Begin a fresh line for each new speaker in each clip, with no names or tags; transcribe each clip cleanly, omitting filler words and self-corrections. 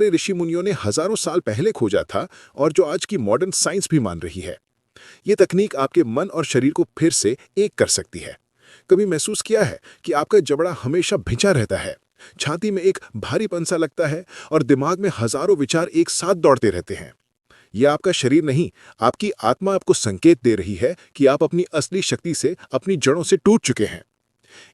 ऋषि मुनियों ने हजारों साल पहले खोजा था और जो आज की मॉडर्न साइंस भी मान रही है। ये तकनीक आपके मन और शरीर को फिर से एक कर सकती है। कभी महसूस किया है कि आपका जबड़ा हमेशा भिंचा रहता है, छाती में एक भारीपन सा लगता है और दिमाग में हजारों विचार एक साथ दौड़ते रहते हैं? यह आपका शरीर नहीं, आपकी आत्मा आपको संकेत दे रही है कि आप अपनी असली शक्ति से, अपनी जड़ों से टूट चुके हैं।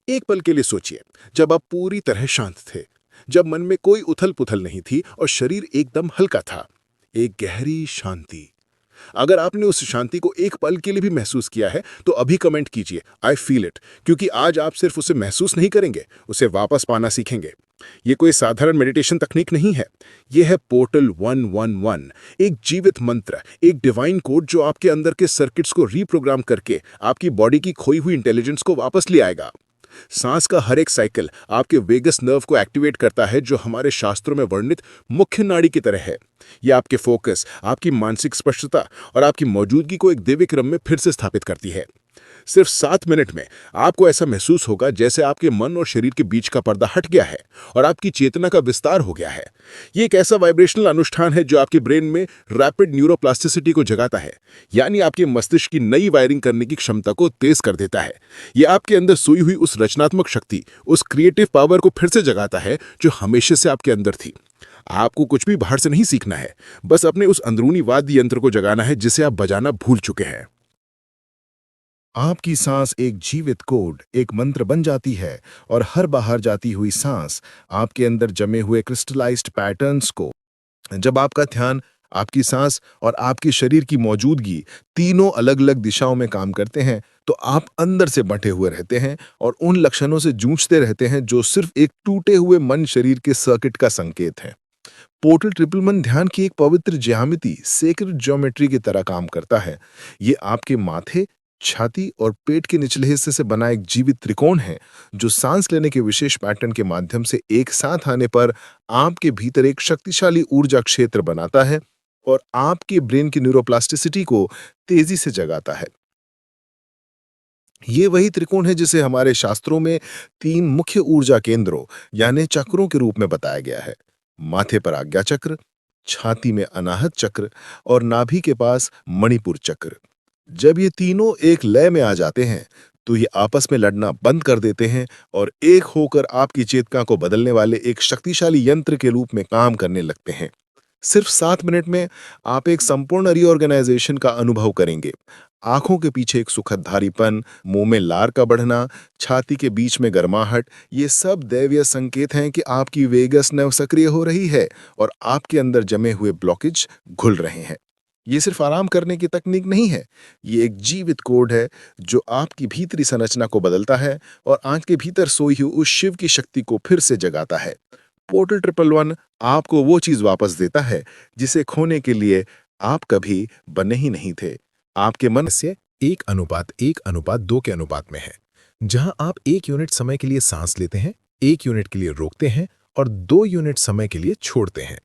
एक पल के लिए सोचिए, जब आप पूरी तरह शांत थे, जब मन में कोई उथल-पुथल नहीं थी और शरीर एकदम हल्का था। एक गहरी शांति। अगर आपने उस शांति को एक पल के लिए भी महसूस किया है, तो अभी कमेंट कीजिए आई फील इट, क्योंकि आज आप सिर्फ उसे महसूस नहीं करेंगे, उसे वापस पाना सीखेंगे। ये कोई साधारण मेडिटेशन तकनीक नहीं है। यह है पोर्टल 111, एक जीवित मंत्र, एक डिवाइन कोड जो आपके अंदर के सर्किट्स को रीप्रोग्राम करके आपकी बॉडी की खोई हुई इंटेलिजेंस को वापस ले आएगा। सांस का हर एक साइकिल आपके वेगस नर्व को एक्टिवेट करता है, जो हमारे शास्त्रों में वर्णित मुख्य नाड़ी की तरह है। यह आपके फोकस, आपकी मानसिक स्पष्टता और आपकी मौजूदगी को एक दिव्य क्रम में फिर से स्थापित करती है। सिर्फ 7 मिनट में आपको ऐसा महसूस होगा जैसे आपके मन और शरीर के बीच का पर्दा हट गया है और आपकी चेतना का विस्तार हो गया है। ये एक ऐसा वाइब्रेशनल अनुष्ठान है जो आपके ब्रेन में रैपिड न्यूरोप्लास्टिसिटी को जगाता है, यानी आपके मस्तिष्क की नई वायरिंग करने की क्षमता को तेज कर देता है। यह आपके अंदर सोई हुई उस रचनात्मक शक्ति, उस क्रिएटिव पावर को फिर से जगाता है जो हमेशा से आपके अंदर थी। आपको कुछ भी बाहर से नहीं सीखना है, बस अपने उस अंदरूनी वाद्य यंत्र को जगाना है जिसे आप बजाना भूल चुके हैं।
आपकी सांस एक जीवित कोड, एक मंत्र बन जाती है और हर बाहर जाती हुई सांस आपके अंदर जमे हुए क्रिस्टलाइज्ड पैटर्न्स को, जब आपका ध्यान, आपकी सांस और आपके शरीर की मौजूदगी तीनों अलग अलग दिशाओं में काम करते हैं, तो आप अंदर से बंटे हुए रहते हैं और उन लक्षणों से जूझते रहते हैं जो सिर्फ एक टूटे हुए मन शरीर के सर्किट का संकेत है। पोर्टल ट्रिपल मन ध्यान की एक पवित्र ज्यामिति, सेक्रेड ज्योमेट्री की तरह काम करता है। ये आपके माथे, छाती और पेट के निचले हिस्से से बना एक जीवित त्रिकोण है, जो सांस लेने के विशेष पैटर्न के माध्यम से एक साथ आने पर आपके भीतर एक शक्तिशाली ऊर्जा क्षेत्र बनाता है और आपके ब्रेन की न्यूरोप्लास्टिसिटी को तेजी से जगाता है। ये वही त्रिकोण है जिसे हमारे शास्त्रों में 3 मुख्य ऊर्जा केंद्रों यानी चक्रों के रूप में बताया गया है। माथे पर आज्ञा चक्र, छाती में अनाहत चक्र और नाभि के पास मणिपुर चक्र। जब ये तीनों एक लय में आ जाते हैं, तो ये आपस में लड़ना बंद कर देते हैं और एक होकर आपकी चेतना को बदलने वाले एक शक्तिशाली यंत्र के रूप में काम करने लगते हैं। सिर्फ 7 मिनट में आप एक संपूर्ण रीऑर्गेनाइजेशन का अनुभव करेंगे। आंखों के पीछे एक सुखद धारीपन, मुंह में लार का बढ़ना, छाती के बीच में गर्माहट, ये सब दैवीय संकेत हैं कि आपकी वेगस नर्व सक्रिय हो रही है और आपके अंदर जमे हुए ब्लॉकेज घुल रहे हैं। ये सिर्फ आराम करने की तकनीक नहीं है, ये एक जीवित कोड है जो आपकी भीतरी संरचना को बदलता है और आंख के भीतर सोई हुई उस शिव की शक्ति को फिर से जगाता है। पोर्टल ट्रिपल वन आपको वो चीज वापस देता है जिसे खोने के लिए आप कभी बने ही नहीं थे। आपके मन
से 1:1:2 के अनुपात में है, जहां आप 1 यूनिट समय के लिए सांस लेते हैं, 1 यूनिट के लिए रोकते हैं और 2 यूनिट समय के लिए छोड़ते हैं।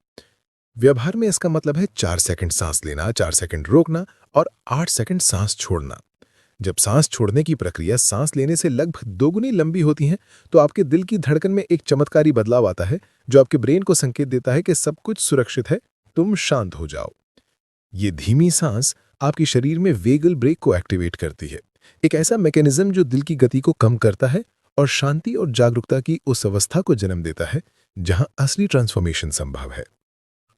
व्यवहार में इसका मतलब है 4 सेकंड सांस लेना, 4 सेकंड रोकना और 8 सेकंड सांस छोड़ना। जब सांस छोड़ने की प्रक्रिया सांस लेने से लगभग दोगुनी लंबी होती है, तो आपके दिल की धड़कन में एक चमत्कारी बदलाव आता है, जो आपके ब्रेन को संकेत देता है कि सब कुछ सुरक्षित है, तुम शांत हो जाओ। ये धीमी सांस आपके शरीर में वेगल ब्रेक को एक्टिवेट करती है, एक ऐसा मैकेनिज्म जो दिल की गति को कम करता है और शांति और जागरूकता की उस अवस्था को जन्म देता है जहां असली ट्रांसफॉर्मेशन संभव है।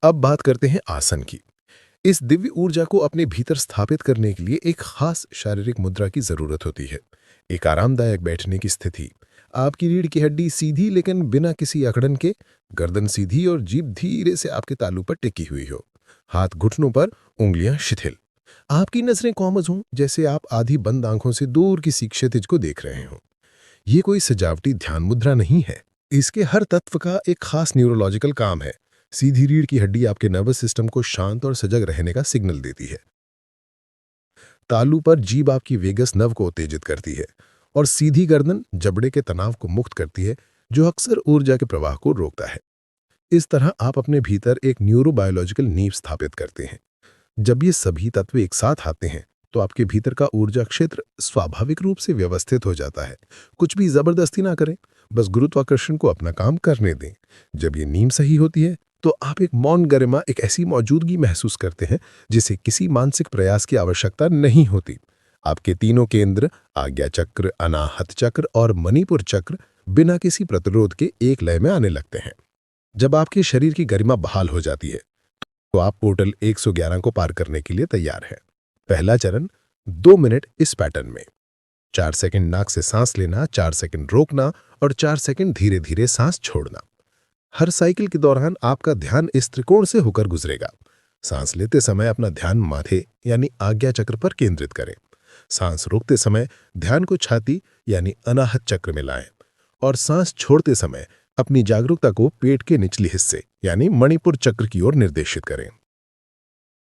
अब बात करते हैं आसन की। इस दिव्य ऊर्जा को अपने भीतर स्थापित करने के लिए एक खास शारीरिक मुद्रा की जरूरत होती है। एक आरामदायक बैठने की स्थिति, आपकी रीढ़ की हड्डी सीधी लेकिन बिना किसी अकड़न के, गर्दन सीधी और जीभ धीरे से आपके तालू पर टिकी हुई हो, हाथ घुटनों पर, उंगलियां शिथिल, आपकी नजरें कॉमज हों, जैसे आप आधी बंद आंखों से दूर किसी क्षितिज को देख रहे हों। ये कोई सजावटी ध्यान मुद्रा नहीं है, इसके हर तत्व का एक खास न्यूरोलॉजिकल काम है। सीधी रीढ़ की हड्डी आपके नर्वस सिस्टम को शांत और सजग रहने का सिग्नल देती है। तालू पर जीभ आपकी वेगस नर्व को उत्तेजित करती है और सीधी गर्दन जबड़े के तनाव को मुक्त करती है, जो अक्सर ऊर्जा के प्रवाह को रोकता है। इस तरह आप अपने भीतर एक न्यूरोबायोलॉजिकल नींव स्थापित करते हैं। जब ये सभी तत्व एक साथ आते हैं, तो आपके भीतर का ऊर्जा क्षेत्र स्वाभाविक रूप से व्यवस्थित हो जाता है। कुछ भी जबरदस्ती ना करें, बस गुरुत्वाकर्षण को अपना काम करने दें। जब ये नींव सही होती है, तो आप एक मौन गरिमा, एक ऐसी मौजूदगी महसूस करते हैं जिसे किसी मानसिक प्रयास की आवश्यकता नहीं होती। आपके तीनों केंद्र आज्ञा चक्र, अनाहत चक्र और मणिपुर चक्र बिना किसी प्रतिरोध के एक लय में आने लगते हैं। जब आपके शरीर की गरिमा बहाल हो जाती है तो आप पोर्टल 111 को पार करने के लिए तैयार हैं। पहला चरण 2 मिनट इस पैटर्न में 4 सेकंड नाक से सांस लेना, 4 सेकंड रोकना और 4 सेकंड धीरे धीरे सांस छोड़ना। हर साइकिल के दौरान आपका ध्यान इस त्रिकोण से होकर गुजरेगा। सांस लेते समय अपना ध्यान माथे यानी आज्ञा चक्र पर केंद्रित करें। सांस रोकते समय ध्यान को छाती यानी अनाहत चक्र में लाएं और सांस छोड़ते समय अपनी जागरूकता को पेट के निचले हिस्से यानी मणिपुर चक्र की ओर निर्देशित करें।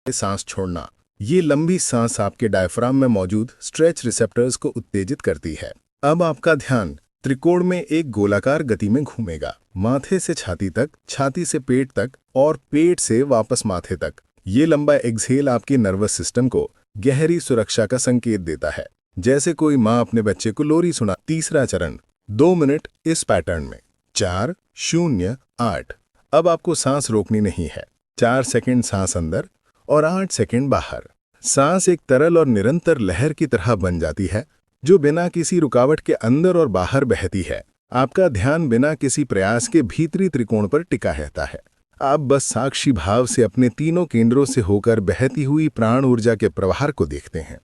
सांस छोड़ना, ये लंबी सांस आपके डायफ्राम में मौजूद स्ट्रेच रिसेप्टर्स को उत्तेजित करती है। अब आपका ध्यान त्रिकोण में एक गोलाकार गति में घूमेगा, माथे से छाती तक, छाती से पेट तक और पेट से वापस माथे तक। ये लंबा एक्सहेल आपके नर्वस सिस्टम को गहरी सुरक्षा का संकेत देता है, जैसे कोई माँ अपने बच्चे को लोरी सुना। तीसरा चरण 2 मिनट इस पैटर्न में 4, 0, 8। अब आपको सांस रोकनी नहीं है। 4 सेकंड सांस अंदर और 8 सेकंड बाहर। सांस एक तरल और निरंतर लहर की तरह बन जाती है जो बिना किसी रुकावट के अंदर और बाहर बहती है। आपका ध्यान बिना किसी प्रयास के भीतरी त्रिकोण पर टिका रहता है। आप बस साक्षी भाव से अपने तीनों केंद्रों से होकर बहती हुई प्राण ऊर्जा के प्रवाह को देखते हैं।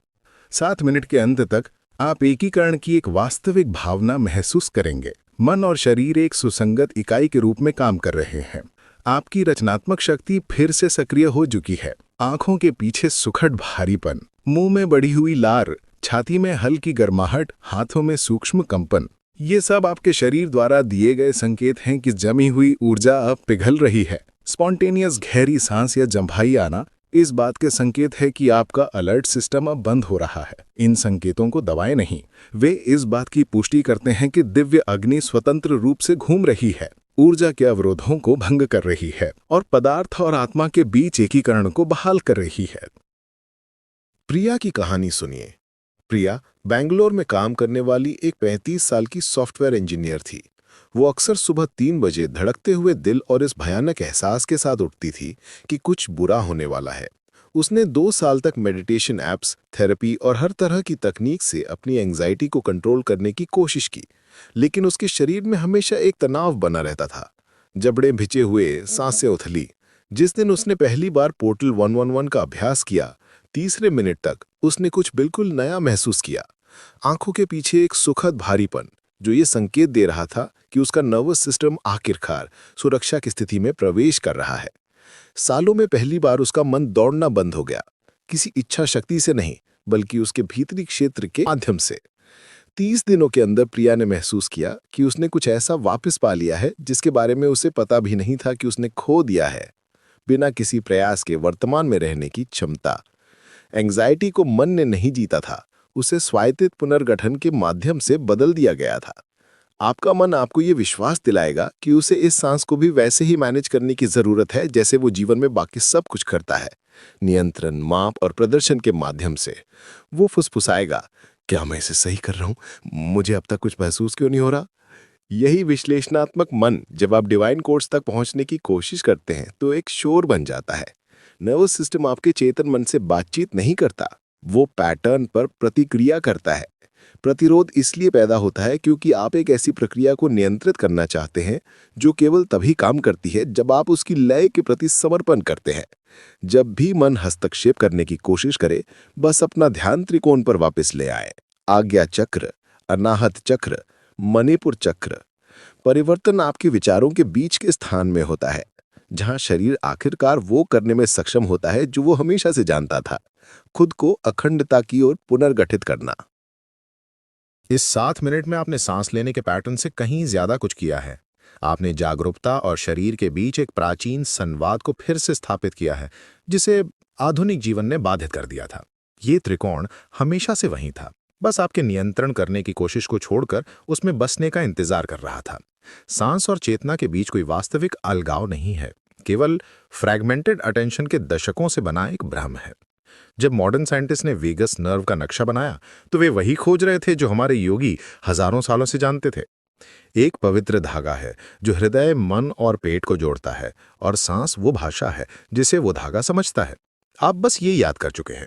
7 मिनट के अंत तक आप एकीकरण की एक वास्तविक भावना महसूस करेंगे। मन और शरीर एक सुसंगत इकाई के रूप में काम कर रहे हैं। आपकी रचनात्मक शक्ति फिर से सक्रिय हो चुकी है। आंखों के पीछे सुखद भारीपन, मुंह में बढ़ी हुई लार, छाती में हल्की गर्माहट, हाथों में सूक्ष्म कंपन, ये सब आपके शरीर द्वारा दिए गए संकेत हैं कि जमी हुई ऊर्जा अब पिघल रही है। स्पॉन्टेनियस गहरी सांस या जंभाई आना इस बात के संकेत है कि आपका अलर्ट सिस्टम अब बंद हो रहा है। इन संकेतों को दबाएं नहीं, वे इस बात की पुष्टि करते हैं कि दिव्य अग्नि स्वतंत्र रूप से घूम रही है, ऊर्जा के अवरोधों को भंग कर रही है और पदार्थ और आत्मा के बीच एकीकरण को बहाल कर रही है।
प्रिया की कहानी सुनिए। प्रिया बेंगलोर में काम करने वाली एक 35 साल की सॉफ्टवेयर इंजीनियर थी। वो अक्सर सुबह 3 बजे धड़कते हुए दिल और इस भयानक एहसास के साथ उठती थी कि कुछ बुरा होने वाला है। उसने 2 साल तक मेडिटेशन ऐप्स, थेरेपी और हर तरह की तकनीक से अपनी एंजाइटी को कंट्रोल करने की कोशिश की, लेकिन उसके शरीर में हमेशा एक तनाव बना रहता था। जबड़े भिजे हुए, सांसें उथली। जिस दिन उसने पहली बार पोर्टल 111 का अभ्यास किया, तीसरे मिनट तक उसने कुछ बिल्कुल नया महसूस किया। आंखों के पीछे एक सुखद भारीपन जो ये संकेत दे रहा था कि उसका नर्वस सिस्टम आखिरकार सुरक्षा की स्थिति में प्रवेश कर रहा है। सालों में पहली बार उसका मन दौड़ना बंद हो गया, किसी इच्छा शक्ति से नहीं बल्कि उसके भीतरी क्षेत्र के माध्यम से। 30 दिनों के अंदर प्रिया ने महसूस किया कि उसने कुछ ऐसा वापस पा लिया है जिसके बारे में उसे पता भी नहीं था कि उसने खो दिया है। बिना किसी प्रयास के वर्तमान में रहने की क्षमता। एंग्जाइटी को मन ने नहीं जीता था, उसे स्वायत्त पुनर्गठन के माध्यम से बदल दिया गया था। आपका मन आपको ये विश्वास दिलाएगा कि उसे इस सांस को भी वैसे ही मैनेज करने की जरूरत है जैसे वो जीवन में बाकी सब कुछ करता है। नियंत्रण, माप और प्रदर्शन के माध्यम से वो फुसफुसाएगा, क्या मैं इसे सही कर रहा हूं? मुझे अब तक कुछ महसूस क्यों नहीं हो रहा? यही विश्लेषणात्मक मन जब आप डिवाइन कोर्स तक पहुंचने की कोशिश करते हैं तो एक शोर बन जाता है। नर्वस सिस्टम आपके चेतन मन से बातचीत नहीं करता, वो पैटर्न पर प्रतिक्रिया करता है। प्रतिरोध इसलिए पैदा होता है क्योंकि आप एक ऐसी प्रक्रिया को नियंत्रित करना चाहते हैं जो केवल तभी काम करती है जब आप उसकी लय के प्रति समर्पण करते हैं। जब भी मन हस्तक्षेप करने की कोशिश करे, बस अपना ध्यान त्रिकोण पर वापस ले आए। आज्ञा चक्र, अनाहत चक्र, मणिपुर चक्र। परिवर्तन आपके विचारों के बीच के स्थान में होता है, जहां शरीर आखिरकार वो करने में सक्षम होता है जो वो हमेशा से जानता था, खुद को अखंडता की ओर पुनर्गठित करना।
इस 7 मिनट में आपने सांस लेने के पैटर्न से कहीं ज्यादा कुछ किया है। आपने जागरूकता और शरीर के बीच एक प्राचीन संवाद को फिर से स्थापित किया है, जिसे आधुनिक जीवन ने बाधित कर दिया था। ये त्रिकोण हमेशा से वहीं था, बस आपके नियंत्रण करने की कोशिश को छोड़कर उसमें बसने का इंतजार कर रहा था। सांस और चेतना के बीच कोई वास्तविक अलगाव नहीं है, केवल फ्रैगमेंटेड अटेंशन के दशकों से बना एक भ्रम है। जब मॉडर्न साइंटिस्ट ने वेगस नर्व का नक्शा बनाया तो वे वही खोज रहे थे जो हमारे योगी हजारों सालों से जानते थे।
एक पवित्र धागा है जो हृदय, मन और पेट को जोड़ता है, और सांस वो भाषा है जिसे वो धागा समझता है। आप बस ये याद कर चुके हैं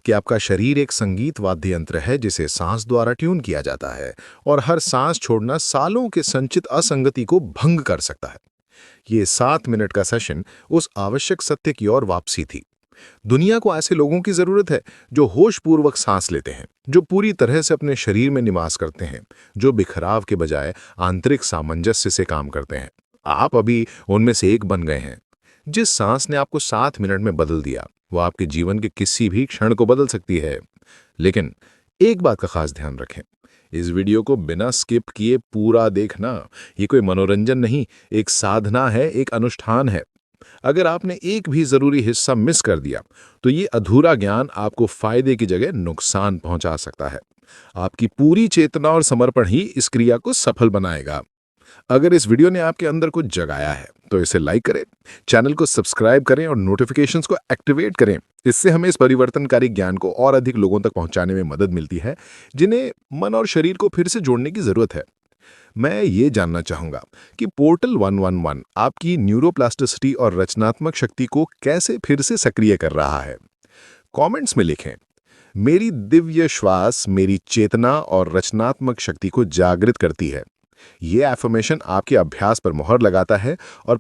कि आपका शरीर एक संगीत वाद्य यंत्र है जिसे सांस द्वारा ट्यून किया जाता है, और हर सांस छोड़ना सालों के संचित असंगति को भंग कर सकता है। ये 7 मिनट का सेशन उस आवश्यक सत्य की ओर वापसी थी। दुनिया को ऐसे लोगों की जरूरत है जो होशपूर्वक सांस लेते हैं, जो पूरी तरह से अपने शरीर में निवास करते हैं, जो बिखराव के बजाय आंतरिक सामंजस्य से काम करते हैं। आप अभी उनमें से एक बन गए हैं। जिस सांस ने आपको 7 मिनट में बदल दिया, वो आपके जीवन के किसी भी क्षण को बदल सकती है। लेकिन एक बात का खास ध्यान रखें, इस वीडियो को बिना स्किप किए पूरा देखना। ये कोई मनोरंजन नहीं, एक साधना है, एक अनुष्ठान है। अगर आपने एक भी जरूरी हिस्सा मिस कर दिया तो ये अधूरा ज्ञान आपको फायदे की जगह नुकसान पहुंचा सकता है। आपकी पूरी चेतना और समर्पण ही इस क्रिया को सफल बनाएगा। अगर इस वीडियो ने आपके अंदर कुछ जगाया है तो इसे लाइक करें, चैनल को सब्सक्राइब करें और नोटिफिकेशंस को एक्टिवेट करें। इससे हमें इस परिवर्तनकारी ज्ञान को और अधिक लोगों तक पहुंचाने में मदद मिलती है, जिन्हें मन और शरीर को फिर से जोड़ने की जरूरत है। मैं ये जानना चाहूंगा कि पोर्टल 111 आपकी न्यूरोप्लास्टिसिटी और रचनात्मक शक्ति को कैसे फिर से सक्रिय कर रहा है। कमेंट्स में लिखें, मेरी दिव्य श्वास मेरी चेतना और रचनात्मक शक्ति को जागृत करती है। ये एफर्मेशन आपके अभ्यास पर मोहर लगाता है और